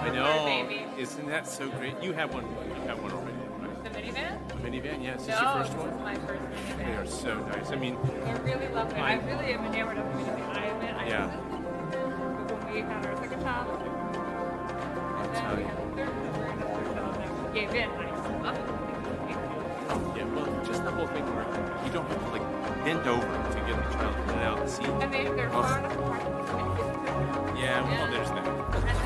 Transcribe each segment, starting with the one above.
I know. For a baby. Isn't that so great? You have one. You have one already, right? The minivan? A minivan, yes. Is this No, your first this one? is my first They minivan. are so nice. I mean, I really love it. I really am enamored of the minivan. I Yeah. but when we had our second child, and then tell we you. had a third, and we're in a third child now. We gave in. I just love it. yeah, well, just the whole thing where you don't have to like bend over to get the child in and out of the seat. And they're Oh. far enough apart. Yeah, well, there's that. And then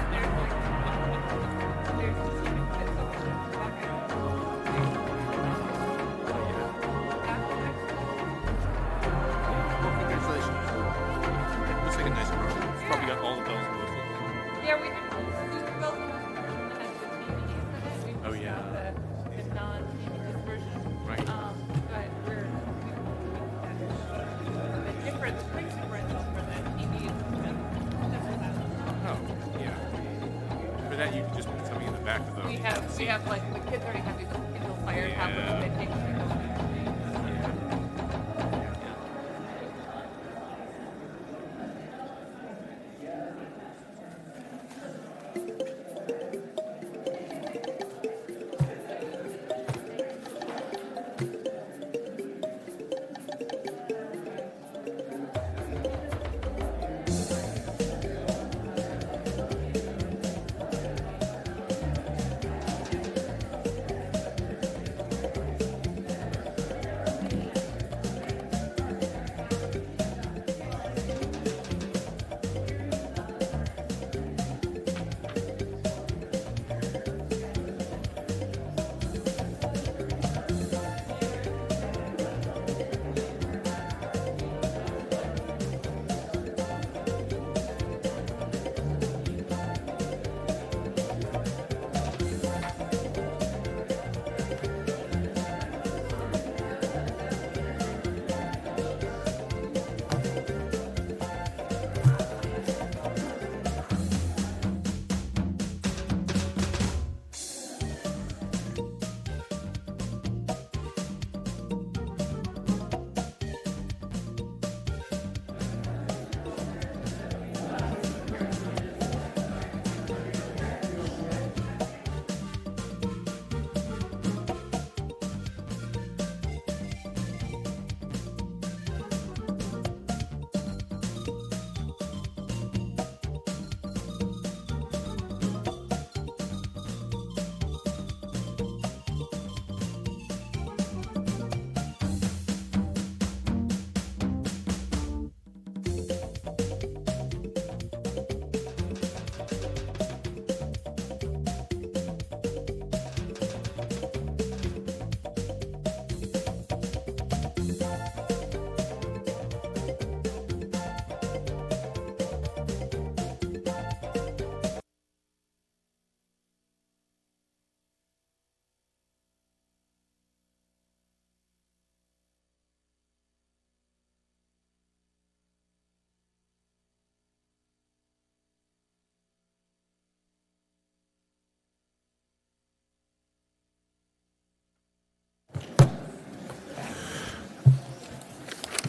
there's just you can fit so much in the back end. Well, congratulations. It looks like a nice car. It's probably got all the bells and whistles. Yeah, we didn't do the bells and whistles and the DVDs in it. Oh, yeah. The non-DVD version. Right. But we're the difference, the big difference for the DVDs Oh, yeah. For that, you can just put something in the back of the we have like the kids already have these little fire tablets they take to the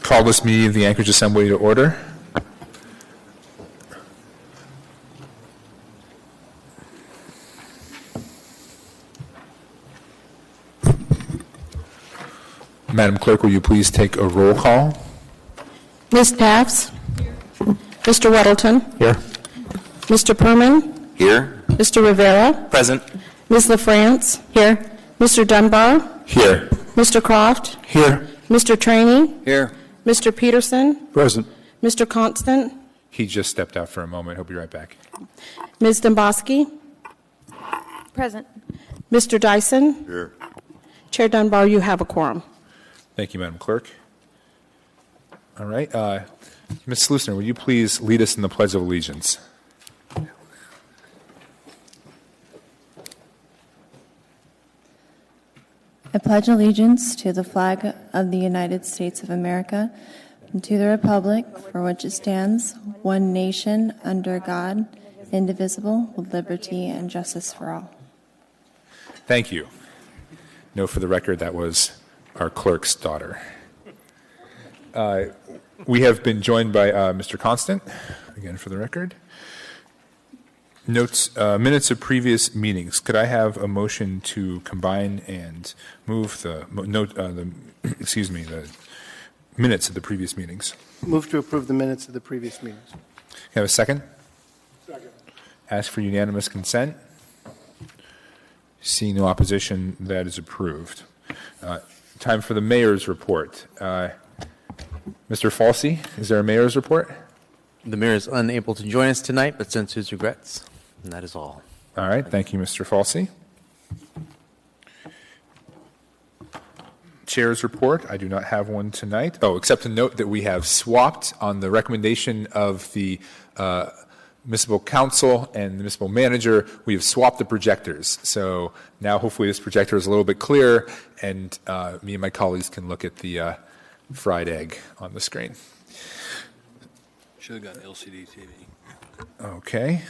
Call this meeting of the Anchorage Assembly to order. Madam Clerk, will you please take a roll call? Ms. Tafts? Mr. Weddleton? Here. Mr. Perman? Here. Mr. Rivera? Present. Ms. LaFrance? Here. Mr. Dunbar? Here. Mr. Croft? Here. Mr. Trainee? Here. Mr. Peterson? Present. Mr. Constant? He just stepped out for a moment. He'll be right back. Ms. Domboski? Present. Mr. Dyson? Here. Chair Dunbar, you have a quorum. Thank you, Madam Clerk. All right. Ms. Slusner, would you please lead us in the Pledge of Allegiance? I pledge allegiance to the flag of the United States of America and to the republic for which it stands, one nation, under God, indivisible, with liberty and justice for all. Thank you. No, for the record, that was our clerk's daughter. We have been joined by Mr. Constant, again for the record. Minutes of previous meetings. Could I have a motion to combine and move the minutes of the previous meetings? Move to approve the minutes of the previous meetings. Can I have a second? Second. Ask for unanimous consent. Seeing no opposition, that is approved. Time for the mayor's report. Mr. Falsey, is there a mayor's report? The mayor is unable to join us tonight, but sends his regrets, and that is all. All right, thank you, Mr. Falsey. Chair's report, I do not have one tonight. Oh, except to note that we have swapped on the recommendation of the municipal council and the municipal manager, we have swapped the projectors. So now hopefully this projector is a little bit clearer, and me and my colleagues can look at the fried egg on the screen. Should have got LCD TV. Okay.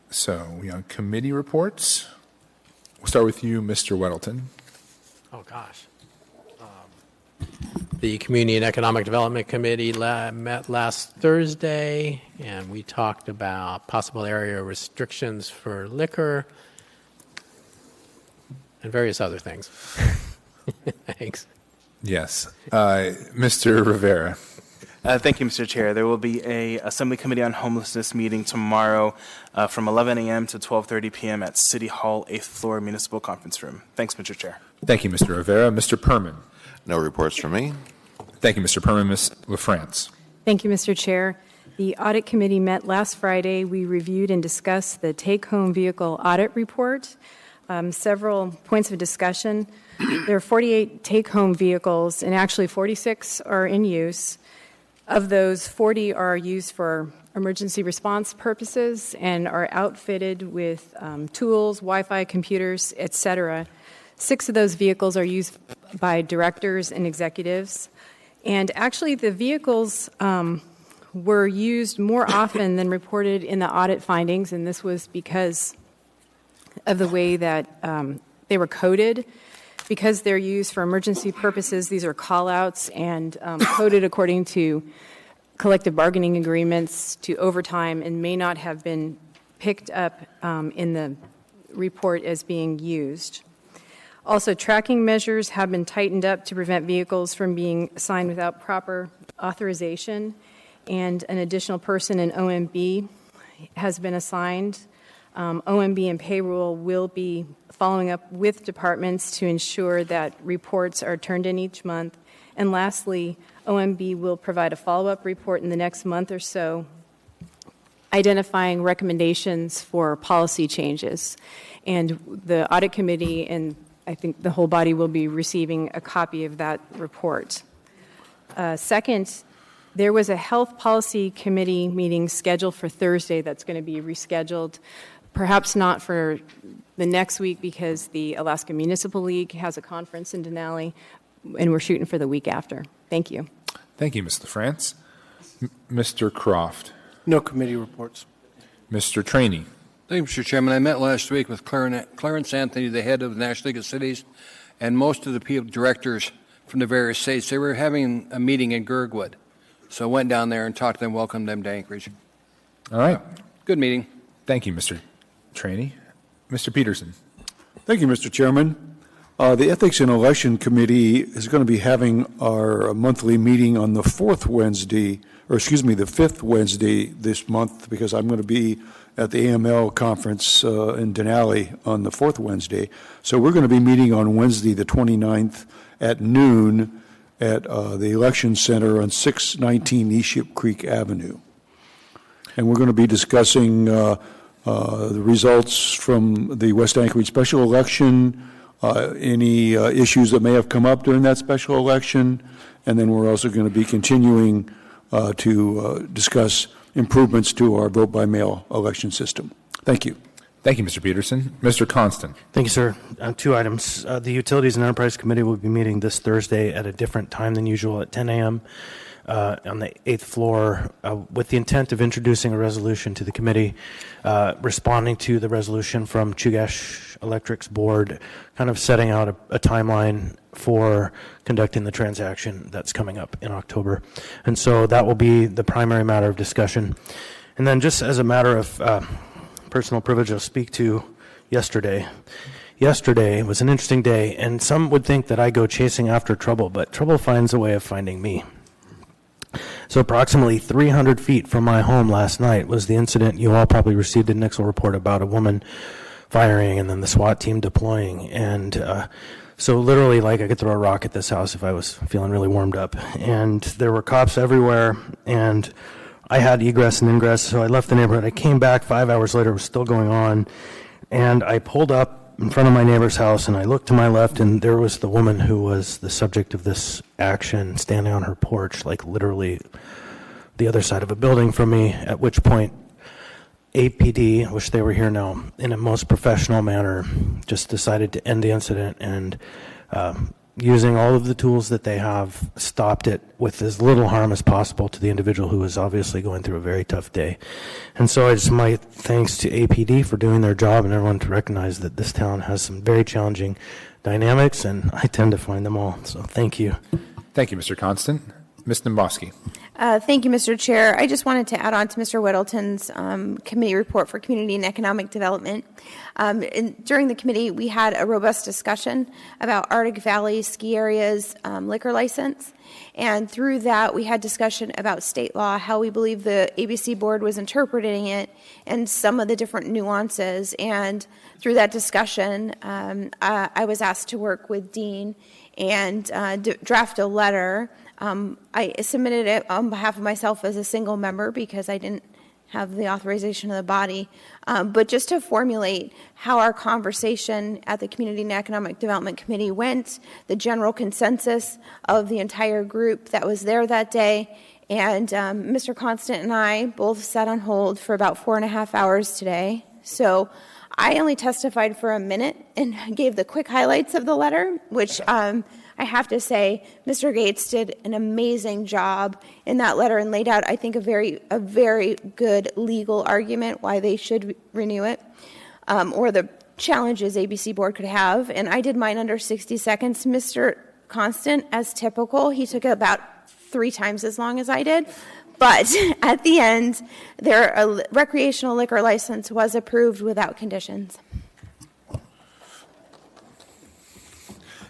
So we on committee reports. We'll start with you, Mr. Weddleton. Oh, gosh. The Community and Economic Development Committee met last Thursday, and we talked about possible area restrictions for liquor and various other things. Thanks. Yes. Mr. Rivera. Thank you, Mr. Chair. There will be a Assembly Committee on Homelessness meeting tomorrow from 11 a.m. to 12:30 p.m. at City Hall, 8th floor, Municipal Conference Room. Thanks, Mr. Chair. Thank you, Mr. Rivera. Mr. Perman. No reports from me. Thank you, Mr. Perman. Ms. LaFrance. Thank you, Mr. Chair. The Audit Committee met last Friday. We reviewed and discussed the take-home vehicle audit report. Several points of discussion. There are 48 take-home vehicles, and actually 46 are in use. Of those, 40 are used for emergency response purposes and are outfitted with tools, Wi-Fi, computers, etc. 6 of those vehicles are used by directors and executives. And actually, the vehicles were used more often than reported in the audit findings, and this was because of the way that they were coded. Because they're used for emergency purposes, these are call-outs and coded according to collective bargaining agreements to overtime and may not have been picked up in the report as being used. Also, tracking measures have been tightened up to prevent vehicles from being assigned without proper authorization, and an additional person in OMB has been assigned. OMB and payroll will be following up with departments to ensure that reports are turned in each month. And lastly, OMB will provide a follow-up report in the next month or so, identifying recommendations for policy changes. And the Audit Committee and I think the whole body will be receiving a copy of that report. Second, there was a Health Policy Committee meeting scheduled for Thursday that's going to be rescheduled. Perhaps not for the next week because the Alaska Municipal League has a conference in Denali, and we're shooting for the week after. Thank you. Thank you, Ms. LaFrance. Mr. Croft. No committee reports. Mr. Trainey. Thank you, Mr. Chairman. I met last week with Clarence Anthony, the head of the National League of Cities, and most of the people, directors from the various states. They were having a meeting in Girdwood. So I went down there and talked to them, welcomed them to Anchorage. All right. Good meeting. Thank you, Mr. Trainey. Mr. Peterson. Thank you, Mr. Chairman. The Ethics and Election Committee is going to be having our monthly meeting on the fifth Wednesday this month, because I'm going to be at the AML conference in Denali on the fourth Wednesday. So we're going to be meeting on Wednesday the 29th at noon at the Election Center on 619 East Ship Creek Avenue. And we're going to be discussing the results from the West Anchorage special election, any issues that may have come up during that special election, and then we're also going to be continuing to discuss improvements to our vote-by-mail election system. Thank you. Thank you, Mr. Peterson. Mr. Constant. Thank you, sir. 2 items. The Utilities and Enterprise Committee will be meeting this Thursday at a different time than usual at 10 a.m. On the 8th floor with the intent of introducing a resolution to the committee responding to the resolution from Chugach Electric's board, kind of setting out a timeline for conducting the transaction that's coming up in October. And so that will be the primary matter of discussion. And then just as a matter of personal privilege to speak to yesterday. Yesterday was an interesting day, and some would think that I go chasing after trouble, but trouble finds a way of finding me. So approximately 300 feet from my home last night was the incident you all probably received a Nixle report about, a woman firing and then the SWAT team deploying. And so literally, like, I could throw a rock at this house if I was feeling really warmed up. And there were cops everywhere, and I had egress and ingress, so I left the neighborhood. I came back 5 hours later, it was still going on, and I pulled up in front of my neighbor's house, and I looked to my left, and there was the woman who was the subject of this action standing on her porch, like literally the other side of a building from me, at which point APD, I wish they were here now, in a most professional manner, just decided to end the incident and using all of the tools that they have, stopped it with as little harm as possible to the individual who was obviously going through a very tough day. And so I just my thanks to APD for doing their job, and everyone to recognize that this town has some very challenging dynamics, and I tend to find them all. So thank you. Thank you, Mr. Constant. Ms. Domboski. Thank you, Mr. Chair. I just wanted to add on to Mr. Whittleton's committee report for community and economic development. During the committee, we had a robust discussion about Arctic Valley ski area's liquor license. And through that, we had discussion about state law, how we believe the ABC board was interpreting it, and some of the different nuances. And through that discussion, I was asked to work with Dean and draft a letter. I submitted it on behalf of myself as a single member because I didn't have the authorization of the body, but just to formulate how our conversation at the Community and Economic Development Committee went, the general consensus of the entire group that was there that day. And Mr. Constant and I both sat on hold for about 4.5 hours today. So I only testified for a minute and gave the quick highlights of the letter, which I have to say, Mr. Gates did an amazing job in that letter and laid out, I think, a very good legal argument why they should renew it, or the challenges ABC board could have. And I did mine under 60 seconds. Mr. Constant, as typical, he took about 3 times as long as I did. But at the end, their recreational liquor license was approved without conditions.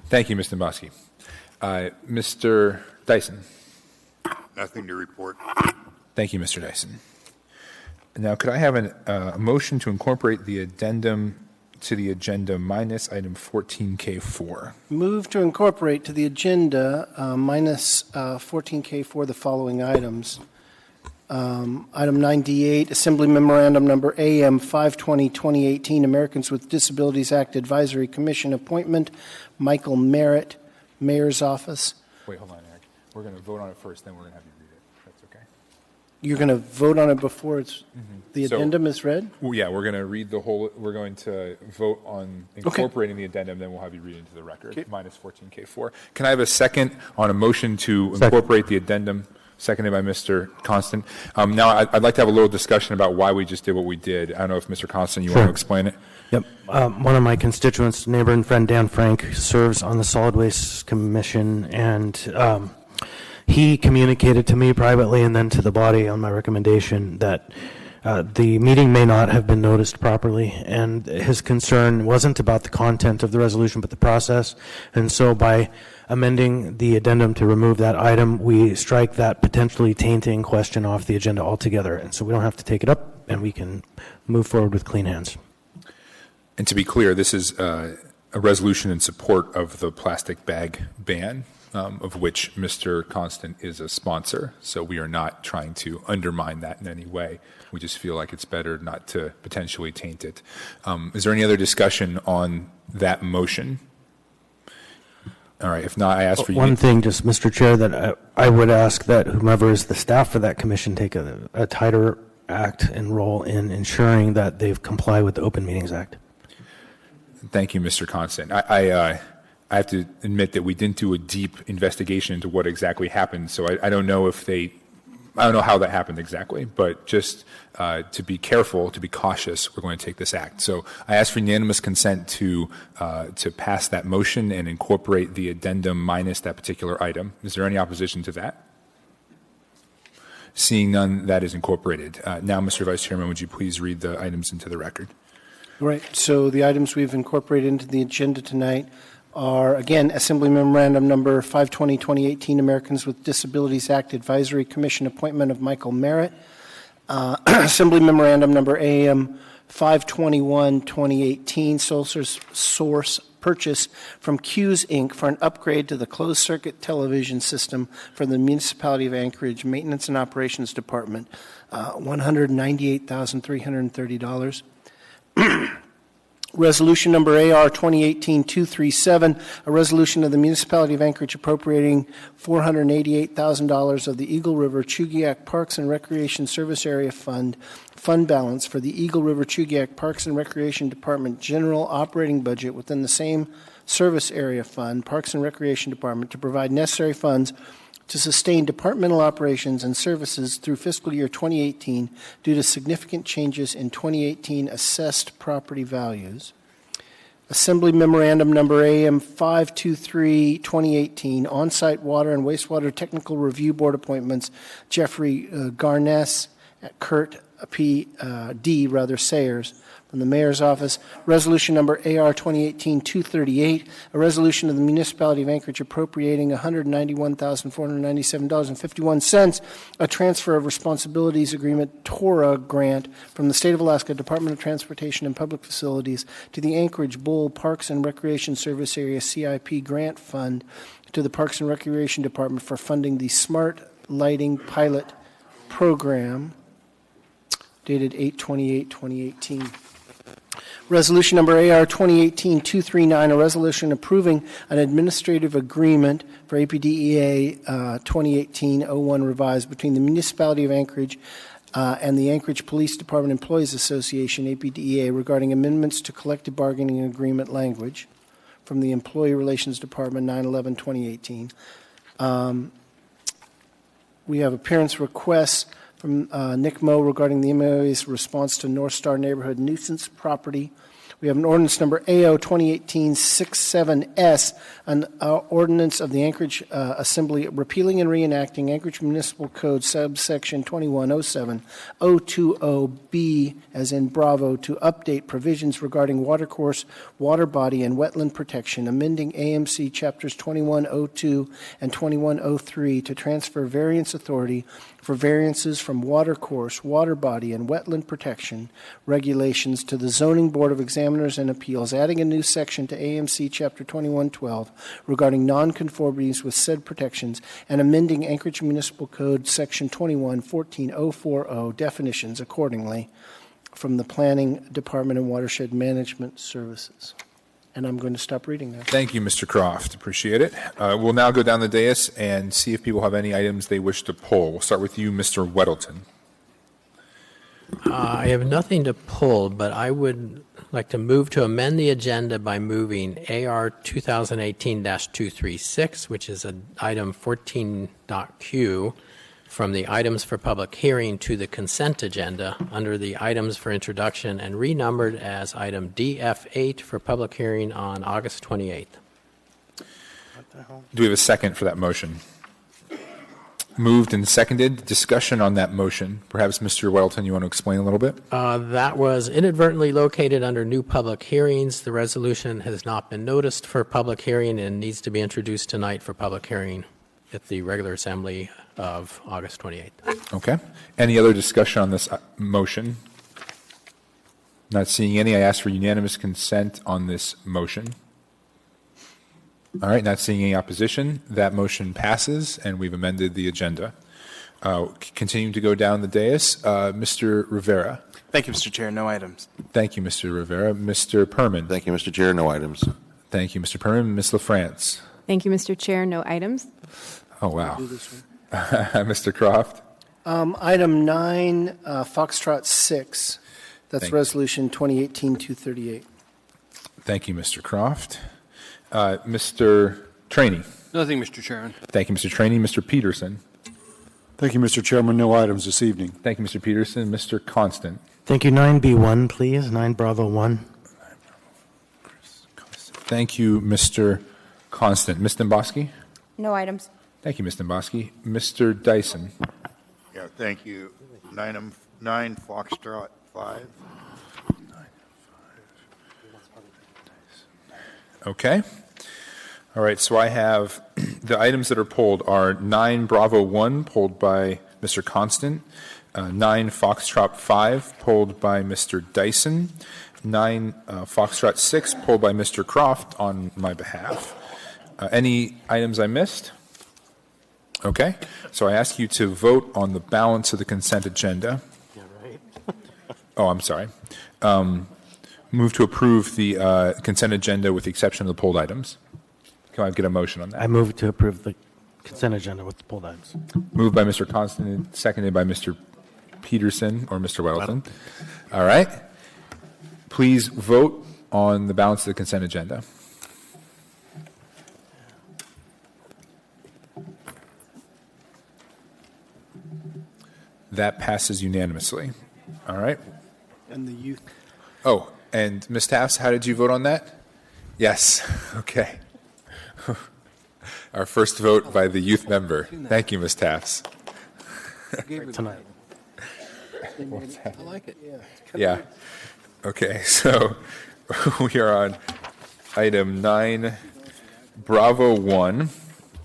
Thank you, Mr. Domboski. Mr. Dyson. Nothing to report. Thank you, Mr. Dyson. Now, could I have a motion to incorporate the addendum to the agenda minus item 14K4? Move to incorporate to the agenda minus 14K4 the following items. Item 9D8, Assembly Memorandum Number AM 520-2018, Americans with Disabilities Act Advisory Commission appointment, Michael Merritt, Mayor's Office. Wait, hold on, Eric. We're going to vote on it first, then we're going to have you read it. That's okay. You're going to vote on it before the addendum is read? Well, yeah, we're going to read the whole, we're going to vote on incorporating the addendum, then we'll have you read into the record, minus 14K4. Can I have a second on a motion to incorporate the addendum? Seconded by Mr. Constant. Now, I'd like to have a little discussion about why we just did what we did. I don't know if Mr. Constant, you want to explain it? Yep. One of my constituents, neighbor and friend Dan Frank, serves on the Solid Waste Commission, and he communicated to me privately and then to the body on my recommendation that the meeting may not have been noticed properly, and his concern wasn't about the content of the resolution but the process. And so by amending the addendum to remove that item, we strike that potentially tainting question off the agenda altogether. And so we don't have to take it up, and we can move forward with clean hands. And to be clear, this is a resolution in support of the plastic bag ban, of which Mr. Constant is a sponsor. So we are not trying to undermine that in any way. We just feel like it's better not to potentially taint it. Is there any other discussion on that motion? All right, if not, I ask for you. One thing, just Mr. Chair, that I would ask that whomever is the staff for that commission take a tighter act and role in ensuring that they've complied with the Open Meetings Act. Thank you, Mr. Constant. I have to admit that we didn't do a deep investigation into what exactly happened, so I don't know if I don't know how that happened exactly, but just to be careful, to be cautious, we're going to take this act. So I ask for unanimous consent to pass that motion and incorporate the addendum minus that particular item. Is there any opposition to that? Seeing none, that is incorporated. Now, Mr. Vice Chairman, would you please read the items into the record? Right. So the items we've incorporated into the agenda tonight are, again, Assembly Memorandum Number 520-2018, Americans with Disabilities Act Advisory Commission appointment of Michael Merritt. Assembly Memorandum Number AM 521-2018, sole source purchase from Q's Inc. for an upgrade to the closed-circuit television system for the Municipality of Anchorage Maintenance and Operations Department, $198,330. Resolution number AR 2018-237, a resolution of the Municipality of Anchorage appropriating $488,000 of the Eagle River Chugiak Parks and Recreation Service Area fund balance for the Eagle River Chugiak Parks and Recreation Department general operating budget within the same service area fund, Parks and Recreation Department, to provide necessary funds to sustain departmental operations and services through fiscal year 2018 due to significant changes in 2018 assessed property values. Assembly Memorandum Number AM 523-2018, on-site water and wastewater technical review board appointments, Jeffrey Garness, Kurt Sayers, from the Mayor's Office. Resolution number AR 2018-238, a resolution of the Municipality of Anchorage appropriating $191,497.51, a transfer of responsibilities agreement TORA grant from the State of Alaska Department of Transportation and Public Facilities to the Anchorage Bull Parks and Recreation Service Area CIP grant fund to the Parks and Recreation Department for funding the Smart Lighting Pilot Program, dated 8/28/2018. Resolution number AR 2018-239, a resolution approving an administrative agreement for APDEA 2018-01 revised between the Municipality of Anchorage and the Anchorage Police Department Employees Association, APDEA, regarding amendments to collective bargaining agreement language from the Employee Relations Department, 9/11/2018. We have appearance requests from Nick Moe regarding the MOA's response to North Star neighborhood nuisance property. We have an ordinance number AO 2018-67S, an ordinance of the Anchorage Assembly repealing and reenacting Anchorage Municipal Code subsection 2107-020B, as in Bravo, to update provisions regarding watercourse, water body, and wetland protection, amending AMC chapters 2102 and 2103 to transfer variance authority for variances from watercourse, water body, and wetland protection regulations to the Zoning Board of Examiners and Appeals, adding a new section to AMC Chapter 2112 regarding nonconformities with said protections, and amending Anchorage Municipal Code Section 21-14040 definitions accordingly from the Planning Department and Watershed Management Services. And I'm going to stop reading now. Thank you, Mr. Croft. Appreciate it. We'll now go down the dais and see if people have any items they wish to pull. We'll start with you, Mr. Weddleton. I have nothing to pull, but I would like to move to amend the agenda by moving AR 2018-236, which is item 14.Q, from the items for public hearing to the consent agenda under the items for introduction and renumbered as item DF8 for public hearing on August 28th. Do we have a second for that motion? Moved and seconded. Discussion on that motion. Perhaps, Mr. Weddleton, you want to explain a little bit? That was inadvertently located under new public hearings. The resolution has not been noticed for public hearing and needs to be introduced tonight for public hearing at the regular assembly of August 28th. Okay. Any other discussion on this motion? Not seeing any. I ask for unanimous consent on this motion. All right. Not seeing any opposition. That motion passes, and we've amended the agenda. Continuing to go down the dais, Mr. Rivera. Thank you, Mr. Chair. No items. Thank you, Mr. Rivera. Mr. Perman. Thank you, Mr. Chair. No items. Thank you, Mr. Perman. Ms. LaFrance. Thank you, Mr. Chair. No items. Oh, wow. Mr. Croft. Item 9, Foxtrot 6. That's Resolution 2018-238. Thank you, Mr. Croft. Mr. Trainey. Nothing, Mr. Chairman. Thank you, Mr. Trainey. Mr. Peterson. Thank you, Mr. Chairman. No items this evening. Thank you, Mr. Peterson. Mr. Constant. Thank you. 9B1, please. 9 Bravo 1. Thank you, Mr. Constant. Ms. Demboski? No items. Thank you, Ms. Demboski. Mr. Dyson? Yeah, thank you. 9 Foxtrot 5. Okay. All right, so I have the items that are pulled are 9 Bravo 1, pulled by Mr. Constant, 9 Foxtrot 5, pulled by Mr. Dyson, 9 Foxtrot 6, pulled by Mr. Croft on my behalf. Any items I missed? Okay, so I ask you to vote on the balance of the consent agenda. Yeah, right. Oh, I'm sorry. Move to approve the consent agenda with the exception of the pulled items. Can I get a motion on that? I move to approve the consent agenda with the pulled items. Moved by Mr. Constant, seconded by Mr. Peterson or Mr. Weddleton. All right. Please vote on the balance of the consent agenda. That passes unanimously. All right. And the youth. Oh, and Ms. Tafts, how did you vote on that? Yes. Okay. Our first vote by the youth member. Thank you, Ms. Tafts. Tonight. I like it. Yeah. Okay, so we are on item 9, Bravo 1.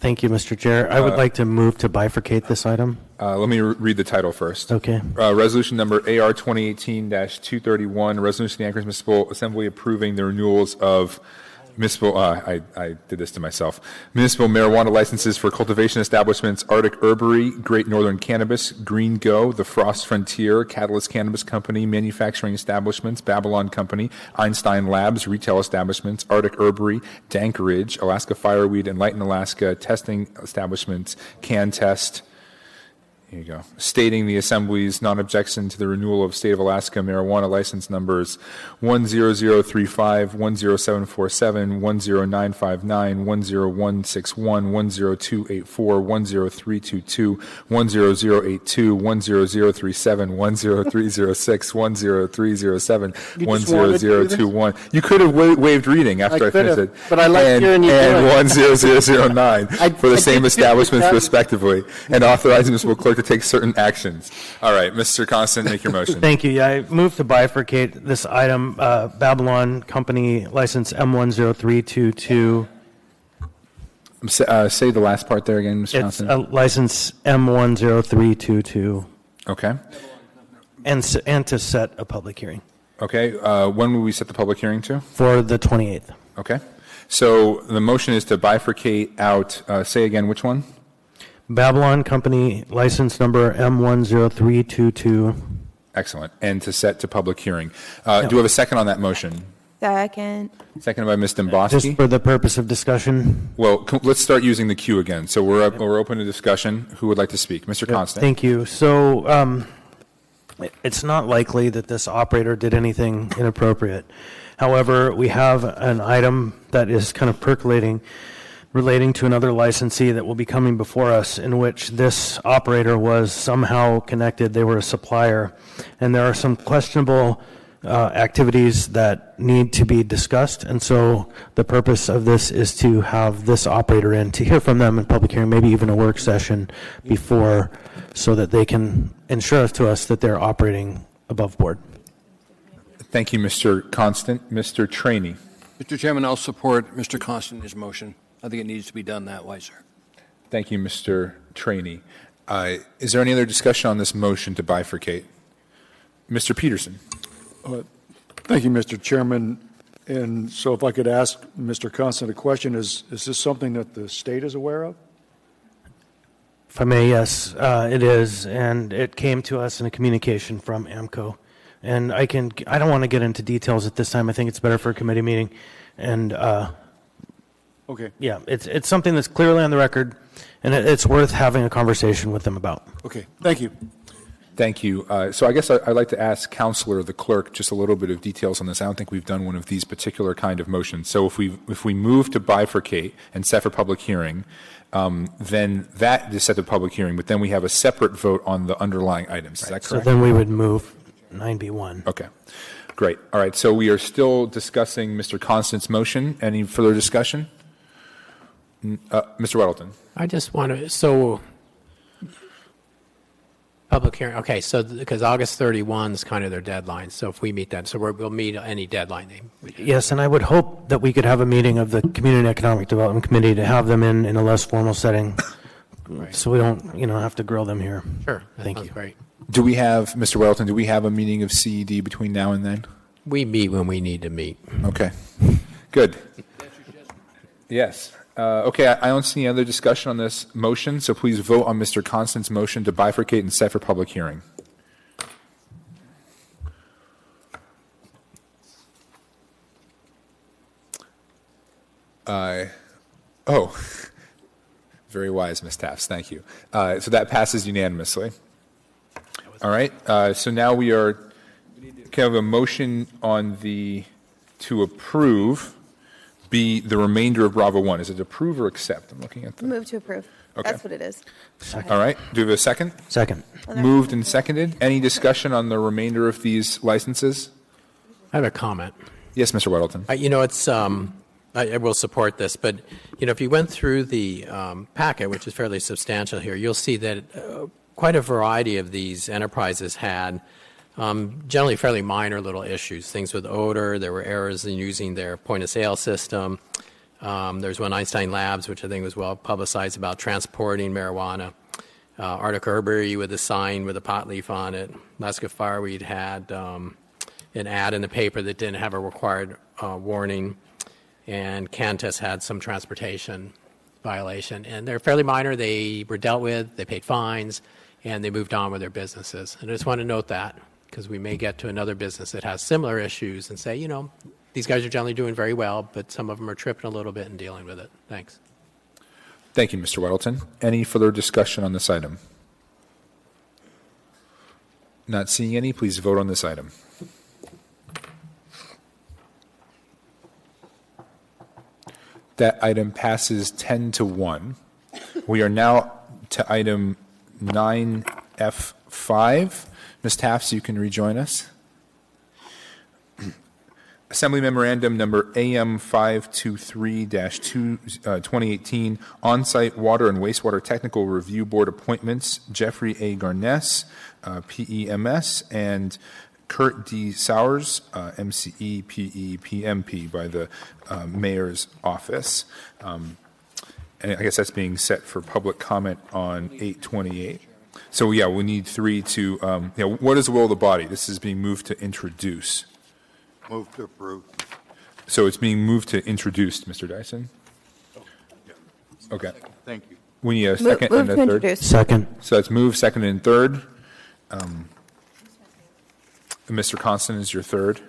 Thank you, Mr. Chair. I would like to move to bifurcate this item. Let me read the title first. Okay. Resolution number AR 2018-231, resolution of the Anchorage Municipal Assembly approving the renewals of municipal, I did this to myself, municipal marijuana licenses for cultivation establishments, Arctic Herbery, Great Northern Cannabis, Green Go, The Frost Frontier, Catalyst Cannabis Company, manufacturing establishments, Babylon Company, Einstein Labs, retail establishments, Arctic Herbery, Dankeridge, Alaska Fireweed, Enlighten Alaska, testing establishments, Can Test. Here you go. Stating the Assembly's non-objection to the renewal of State of Alaska marijuana license numbers 10035, 10747, 10959, 10161, 10284, 10322, 10082, 10037, 10306, 10307, 10021. You could have waived reading after I finished it. But I like hearing you do And it. 10009 for the same did establishments that. respectively, and authorizing the municipal clerk to take certain actions. All right, Mr. Constant, make your motion. Thank you. Yeah, I move to bifurcate this item, Babylon Company license M10322. Say the last part there again, Mr. It's Constant. license M10322. Okay. And to set a public hearing Okay. When will we set the public hearing to? for the 28th. Okay. So the motion is to bifurcate out, say again, which one? Babylon Company license number M10322. Excellent. And to set to public hearing. Do we have a second on that motion? Second. Seconded by Ms. Domboski. Just for the purpose of discussion. Well, let's start using the queue again. So we're open to discussion. Who would like to speak? Mr. Constant. Thank you. So it's not likely that this operator did anything inappropriate. However, we have an item that is kind of percolating relating to another licensee that will be coming before us, in which this operator was somehow connected. They were a supplier, and there are some questionable activities that need to be discussed. And so the purpose of this is to have this operator in to hear from them in public hearing, maybe even a work session before, so that they can ensure to us that they're operating above board. Thank you, Mr. Constant. Mr. Trainee. Mr. Chairman, I'll support Mr. Constant's motion. I think it needs to be done that way, sir. Thank you, Mr. Trainee. Is there any other discussion on this motion to bifurcate? Mr. Peterson. Thank you, Mr. Chairman. And so if I could ask Mr. Constant a question, is this something that the state is aware of? If I may, yes, it is, and it came to us in a communication from AMCO. And I don't want to get into details at this time. I think it's better for a committee meeting. And Okay. yeah, it's something that's clearly on the record, and it's worth having a conversation with them about. Okay, thank you. Thank you. So I guess I'd like to ask Counselor, the clerk, just a little bit of details on this. I don't think we've done one of these particular kind of motions. So if we move to bifurcate and set for public hearing, then that is set to public hearing, but then we have a separate vote on the underlying items. Is that correct? So then we would move 9B1. Okay. Great. All right. So we are still discussing Mr. Constant's motion. Any further discussion? Mr. Weddleton. I just want to, so public hearing, okay, so, because August 31 is kind of their deadline, so if we meet that, so we'll meet any deadline. Yes, and I would hope that we could have a meeting of the Community and Economic Development Committee to have them in a less formal setting, so we don't, have to grill them here. Sure, Thank you. Great. Do we have, Mr. Weldon, do we have a meeting of CED between now and then? We meet when we need to meet. Okay, good. Yes. Okay, I don't see any other discussion on this motion, so please vote on Mr. Constant's motion to bifurcate and set for public hearing. Very wise, Ms. Tafts. Thank you. So that passes unanimously. All right. So now we have a motion on to approve the remainder of Bravo 1. Is it approve or accept? I'm looking at Move to approve. Okay. That's what it is. All right. Do we have a second? Second. Moved and seconded. Any discussion on the remainder of these licenses? I have a comment. Yes, Mr. Weddleton. It's I will support this, but if you went through the packet, which is fairly substantial here, you'll see that quite a variety of these enterprises had generally fairly minor little issues, things with odor. There were errors in using their point-of-sale system. There's one, Einstein Labs, which I think was well publicized about transporting marijuana. Arctic Herbery with a sign with a pot leaf on it. Alaska Fireweed had an ad in the paper that didn't have a required warning. And Cantus had some transportation violation. And they're fairly minor. They were dealt with, they paid fines, and they moved on with their businesses. And I just want to note that, because we may get to another business that has similar issues and say, these guys are generally doing very well, but some of them are tripping a little bit and dealing with it. Thanks. Thank you, Mr. Weddleton. Any further discussion on this item? Not seeing any, please vote on this item. That item passes 10-1. We are now to item 9F5. Ms. Tafts, you can rejoin us. Assembly Memorandum number AM 523-2018, On-Site Water and Wastewater Technical Review Board appointments, Jeffrey A. Garness, PEMS, and Kurt D. Sowers, MCE, PE, PMP, by the Mayor's Office. And I guess that's being set for public comment on 8/28. So, yeah, we need three to, what is the will of the body? This is being moved to introduce. Move to approve. So it's being moved to introduce, Mr. Dyson? Okay. Thank you. We need a second Move and a to third. introduce. Second. So it's moved, second, and third. Mr. Constant is your third.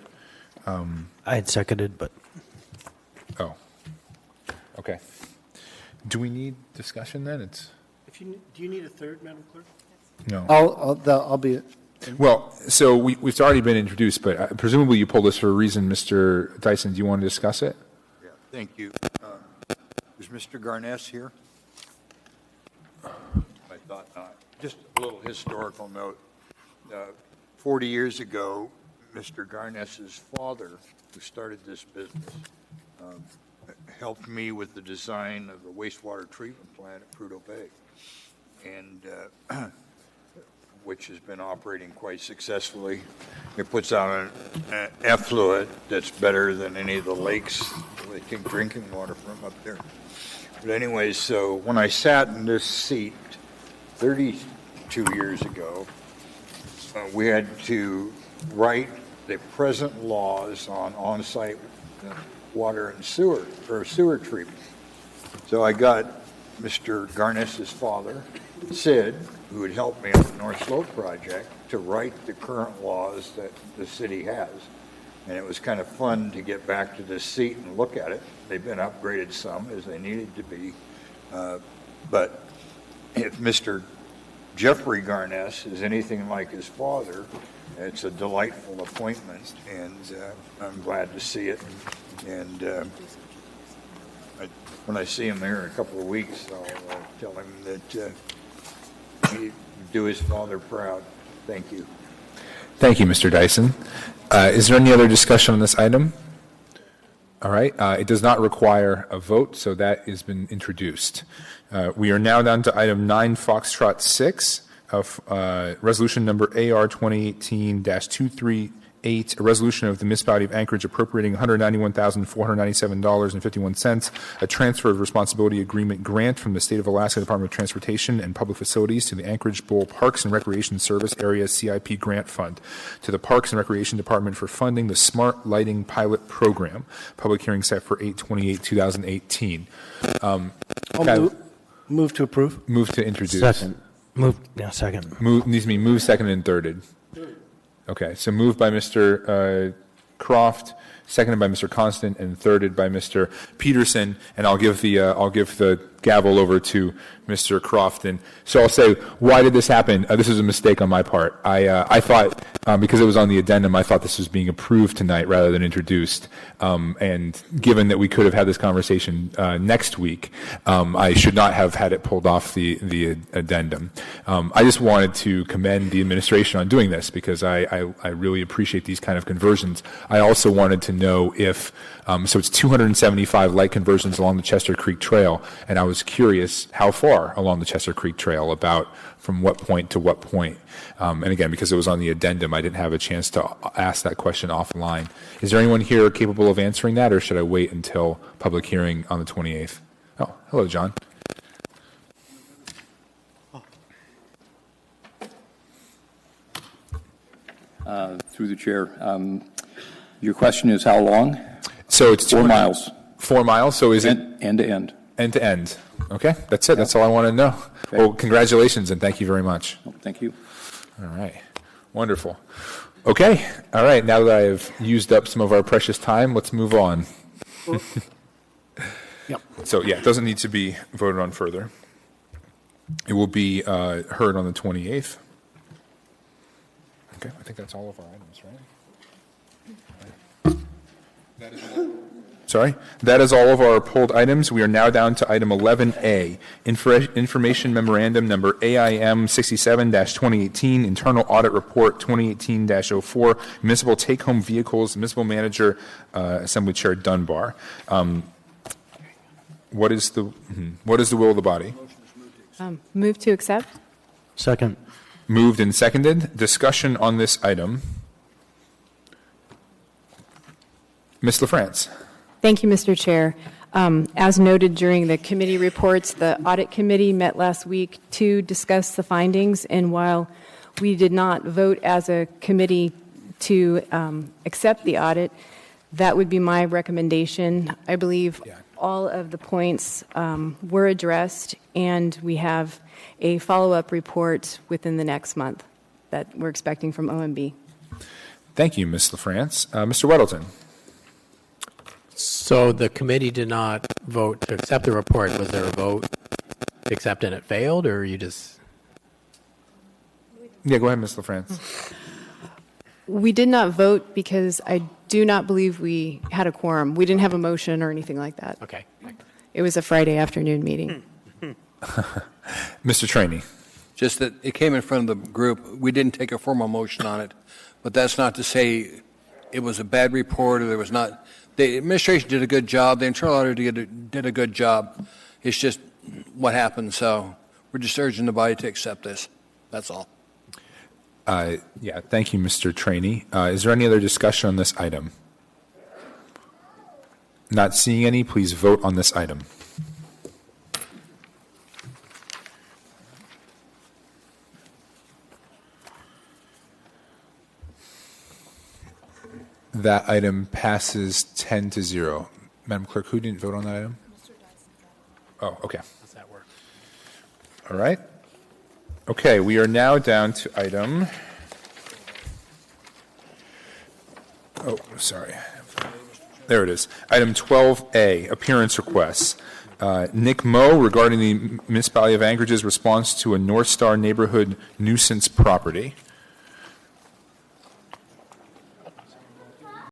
I had seconded, but. Oh. Okay. Do we need discussion then? Do you need a third, Madam Clerk? No. I'll be it. Well, so we've already been introduced, but presumably you pulled this for a reason, Mr. Dyson. Do you want to discuss it? Yeah, thank you. Is Mr. Garness here? I thought not. Just a little historical note. 40 years ago, Mr. Garness's father, who started this business, helped me with the design of the wastewater treatment plant at Prudhoe Bay, and which has been operating quite successfully. It puts out an effluent that's better than any of the lakes they take drinking water from up there. But anyways, so when I sat in this seat 32 years ago, we had to write the present laws on on-site water and sewer, or sewer treatment. So I got Mr. Garness's father, Sid, who had helped me on the North Slope project, to write the current laws that the city has. And it was kind of fun to get back to this seat and look at it. They've been upgraded some as they needed to be. But if Mr. Jeffrey Garness is anything like his father, it's a delightful appointment, and I'm glad to see it. And when I see him here in a couple of weeks, I'll tell him that he'd do his father proud. Thank you. Thank you, Mr. Dyson. Is there any other discussion on this item? All right. It does not require a vote, so that has been introduced. We are now down to item 9 Foxtrot 6. of resolution number AR 2018-238, a resolution of the municipality of Anchorage appropriating $191,497.51, a transfer of responsibility agreement grant from the State of Alaska Department of Transportation and Public Facilities to the Anchorage Bowl Parks and Recreation Service Area CIP Grant Fund, to the Parks and Recreation Department for funding the Smart Lighting Pilot Program. Public hearing set for 8/28/2018. Move to approve. Move to introduce. Second. Second. Needs to be moved, seconded, and thirded. Okay, so moved by Mr. Croft, seconded by Mr. Constant, and thirded by Mr. Peterson. And I'll give the gavel over to Mr. Croft. And so I'll say, why did this happen? This is a mistake on my part. I thought, because it was on the addendum, I thought this was being approved tonight rather than introduced. And given that we could have had this conversation next week, I should not have had it pulled off the addendum. I just wanted to commend the administration on doing this because I really appreciate these kind of conversions. I also wanted to know if, so it's 275 light conversions along the Chester Creek Trail, and I was curious how far along the Chester Creek Trail, about from what point to what point. And again, because it was on the addendum, I didn't have a chance to ask that question offline. Is there anyone here capable of answering that, or should I wait until public hearing on the 28th? Oh, hello, John. Through the chair, your question is how long? So it's 4 miles. 4 miles. So is it end to end? End to end. Okay, that's it. That's all I want to know. Okay. Well, congratulations and thank you very much. Thank you. All right, wonderful. Okay, all right. Now that I've used up some of our precious time, let's move on. Yep. So yeah, it doesn't need to be voted on further. It will be heard on the 28th. Okay, I think that's all of our items, right? Sorry? That is all of our pulled items. We are now down to item 11A, Information Memorandum number AIM 67-2018, Internal Audit Report 2018-04, Municipal Take-Home Vehicles, Municipal Manager, Assembly Chair Dunbar. What is the will of the body? Move to accept. Second. Moved and seconded. Discussion on this item. Ms. LaFrance. Thank you, Mr. Chair. As noted during the committee reports, the Audit Committee met last week to discuss the findings, and while we did not vote as a committee to accept the audit, that would be my recommendation. I believe all of the points were addressed, and we have a follow-up report within the next month that we're expecting from OMB. Thank you, Ms. LaFrance. Mr. Weddleton. So the committee did not vote to accept the report. Was there a vote to accept and it failed, or you just? Yeah, go ahead, Ms. LaFrance. We did not vote because I do not believe we had a quorum. We didn't have a motion or anything like that. Okay. It was a Friday afternoon meeting. Mr. Trainee. Just that it came in front of the group. We didn't take a formal motion on it, but that's not to say it was a bad report or there was not. The administration did a good job. The internal auditor did a good job. It's just what happened. So we're just urging the body to accept this. That's all. Yeah, thank you, Mr. Trainee. Is there any other discussion on this item? Not seeing any, please vote on this item. That item passes 10-0. Madam Clerk, who didn't vote on that item? Oh, okay. Does that work? All right. Okay, we are now down to item. Oh, sorry. There it is. Item 12A, appearance requests. Nick Moe regarding the Municipality of Anchorage's response to a North Star neighborhood nuisance property.